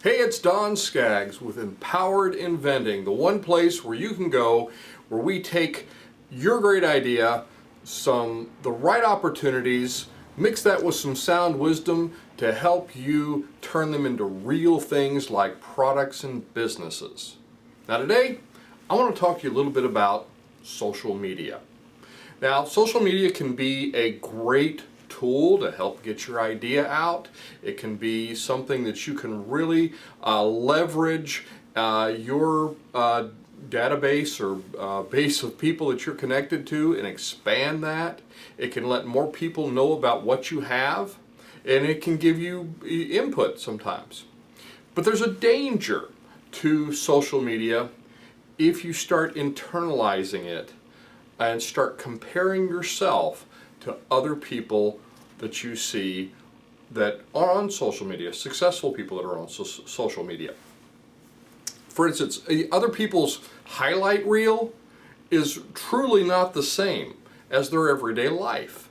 Hey, it's Don Skaggs with Empowered Inventing, the one place where you can go where we take your great idea, the right opportunities, mix that with some sound wisdom to help you turn them into real things like products and businesses. Now today, I want to talk to you a little bit about social media. Now, social media can be a great tool to help get your idea out. It can be something that you can really leverage your database or base of people that you're connected to and expand that. It can let more people know about what you have, and it can give you input sometimes. But there's a danger to social media if you start internalizing it and start comparing yourself to other people that you see that are on social media, successful people that are on social media. For instance, other people's highlight reel is truly not the same as their everyday life.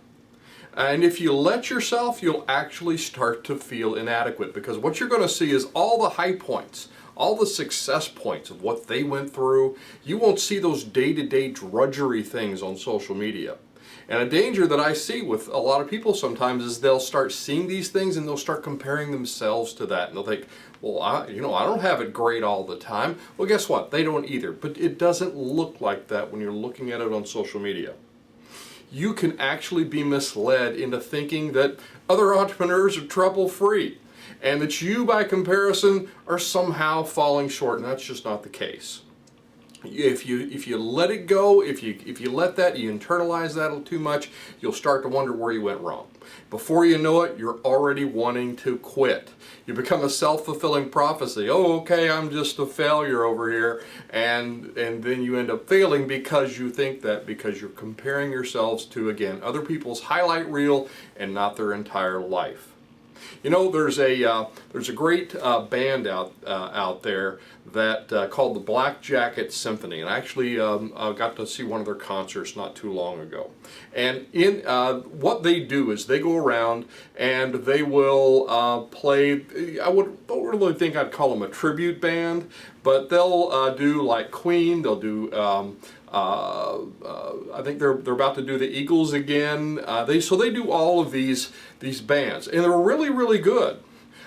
And if you let yourself, you'll actually start to feel inadequate, because what you're going to see is all the high points, all the success points of what they went through. You won't see those day-to-day drudgery things on social media. And a danger that I see with a lot of people sometimes is they'll start seeing these things and they'll start comparing themselves to that. And they'll think, well, I don't have it great all the time. Well, guess what? They don't either. But it doesn't look like that when you're looking at it on social media. You can actually be misled into thinking that other entrepreneurs are trouble-free and that you, by comparison, are somehow falling short, and that's just not the case. If you let it go, if you let that, you internalize that too much, you'll start to wonder where you went wrong. Before you know it, you're already wanting to quit. You become a self-fulfilling prophecy. Oh, okay, I'm just a failure over here, and then you end up failing because you think that, because you're comparing yourselves to, again, other people's highlight reel and not their entire life. You know, there's a great band out there that called the Black Jacket Symphony, and I actually got to see one of their concerts not too long ago. And in what they do is they go around and they will play. Don't really think I'd call them a tribute band, but they'll do like Queen. They'll do. I think they're about to do the Eagles again. They do all of these bands, and they're really good.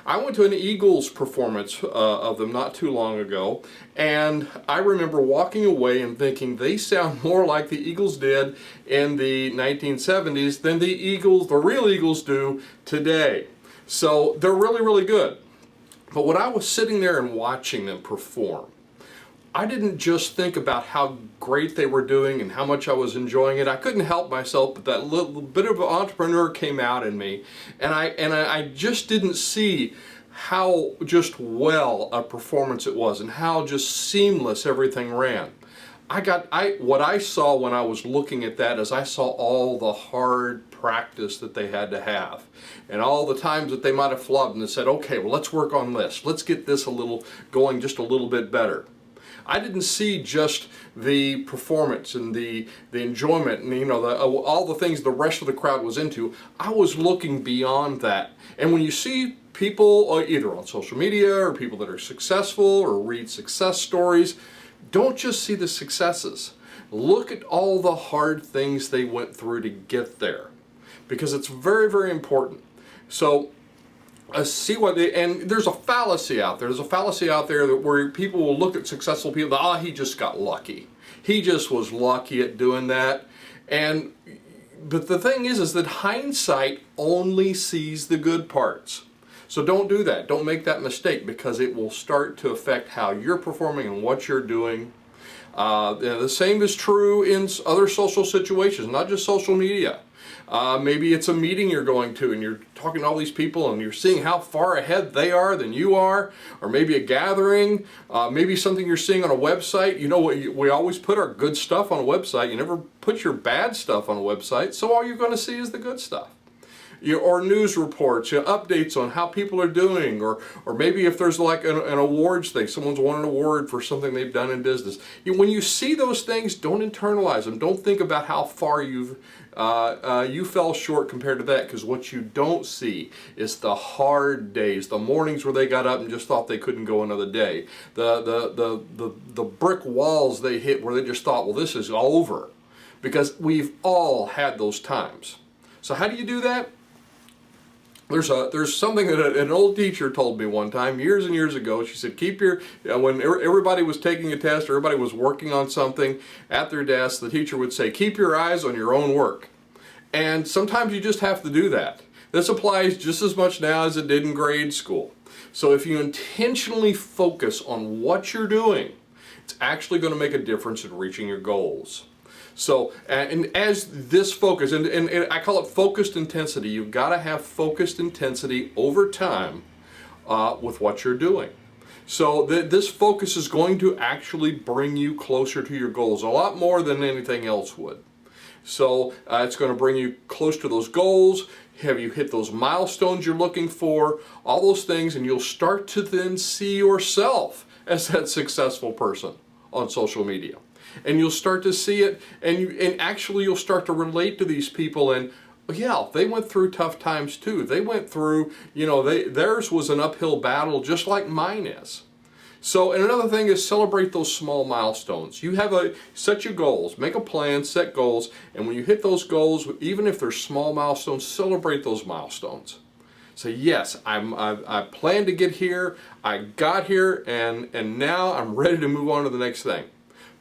I went to an Eagles performance of them not too long ago, and I remember walking away and thinking they sound more like the Eagles did in the 1970s than the real Eagles do today. So they're really good. But when I was sitting there and watching them perform, I didn't just think about how great they were doing and how much I was enjoying it. I couldn't help myself, but that little bit of an entrepreneur came out in me, and I just didn't see how just well a performance it was and how just seamless everything ran. What I saw when I was looking at that is I saw all the hard practice that they had to have, and all the times that they might have flubbed and they said, okay, well, let's work on this. Let's get this going just a little bit better. I didn't see just the performance and the enjoyment and all the things the rest of the crowd was into. I was looking beyond that. And when you see people either on social media or people that are successful or read success stories, don't just see the successes. Look at all the hard things they went through to get there, because it's very important. So and there's a fallacy out there. There's a fallacy out there where people will look at successful people, he just got lucky. He just was lucky at doing that. But the thing is that hindsight only sees the good parts. So don't do that. Don't make that mistake, because it will start to affect how you're performing and what you're doing. The same is true in other social situations, not just social media. Maybe it's a meeting you're going to and you're talking to all these people and you're seeing how far ahead they are than you are, or maybe a gathering, maybe something you're seeing on a website. You know what? We always put our good stuff on a website. You never put your bad stuff on a website, so all you're going to see is the good stuff. Or news reports, updates on how people are doing, or maybe if there's like an awards thing, someone's won an award for something they've done in business. When you see those things, don't internalize them. Don't think about how far you've you fell short compared to that, because what you don't see is the hard days, the mornings where they got up and just thought they couldn't go another day, the brick walls they hit where they just thought, well, this is over, because we've all had those times. So how do you do that? There's something that an old teacher told me one time years and years ago. She said, when everybody was taking a test, everybody was working on something at their desk, the teacher would say, keep your eyes on your own work. And sometimes you just have to do that. This applies just as much now as it did in grade school. So if you intentionally focus on what you're doing, it's actually going to make a difference in reaching your goals. So, and as this focus, and I call it focused intensity, you've got to have focused intensity over time with what you're doing. So this focus is going to actually bring you closer to your goals, a lot more than anything else would. So it's going to bring you close to those goals. Have you hit those milestones you're looking for? All those things, and you'll start to then see yourself as that successful person on social media. And you'll start to see it, and actually you'll start to relate to these people, and yeah, they went through tough times too. They went through, theirs was an uphill battle just like mine is. So, and another thing is celebrate those small milestones. Set your goals, make a plan, set goals, and when you hit those goals, even if they're small milestones, celebrate those milestones. Say, yes, I planned to get here, I got here, and now I'm ready to move on to the next thing.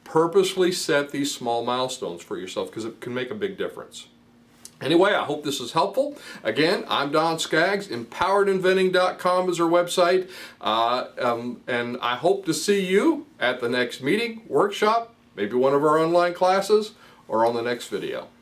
Purposely set these small milestones for yourself, because it can make a big difference. Anyway, I hope this is helpful. Again, I'm Don Skaggs. EmpoweredInventing.com is our website. And I hope to see you at the next meeting, workshop, maybe one of our online classes, or on the next video.